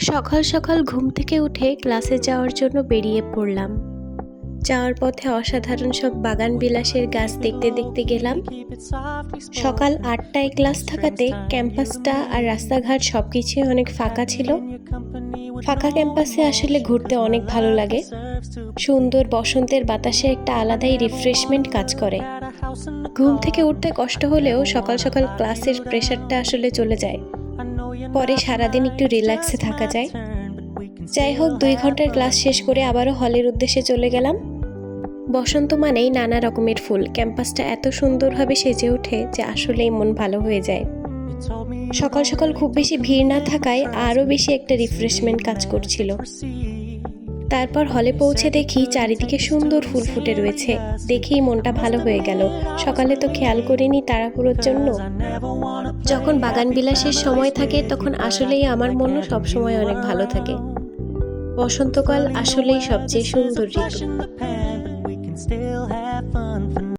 সকাল সকাল ঘুম থেকে উঠে ক্লাসে যাওয়ার জন্য বেরিয়ে পড়লাম। যাওয়ার পথে অসাধারণ সব বাগান বিলাসের গাছ দেখতে দেখতে গেলাম। সকাল ৮টায় ক্লাস থাকাতে ক্যাম্পাসটা আর রাস্তাঘাট সবকিছুই অনেক ফাঁকা ছিল। ফাঁকা ক্যাম্পাসে আসলে ঘুরতে অনেক ভালো লাগে। সুন্দর বসন্তের বাতাসে একটা আলাদাই রিফ্রেশমেন্ট কাজ করে। ঘুম থেকে উঠতে কষ্ট হলেও সকাল সকাল ক্লাসের প্রেশারটা আসলে চলে যায়। পরে সারাদিন একটু রিল্যাক্সে থাকা যায়। যাই হোক, ২ ঘন্টার ক্লাস শেষ করে আবারও হলের উদ্দেশ্যে চলে গেলাম। বসন্ত মানেই নানা রকমের ফুল। ক্যাম্পাসটা এত সুন্দরভাবে সেজে ওঠে যে আসলেই মন ভালো হয়ে যায়। সকাল সকাল খুব বেশি ভিড় না থাকায় আরও বেশি একটা রিফ্রেশমেন্ট কাজ করছিল। তারপর হলে পৌঁছে দেখি চারিদিকে সুন্দর ফুল ফুটে রয়েছে। দেখেই মনটা ভালো হয়ে গেল। সকালে তো খেয়াল করিনি তাড়াহুড়োর জন্য। যখন বাগান বিলাসের সময় থাকে তখন আসলেই আমার মনও সবসময় অনেক ভালো থাকে। বসন্তকাল আসলেই সবচেয়ে সুন্দর ঋতু।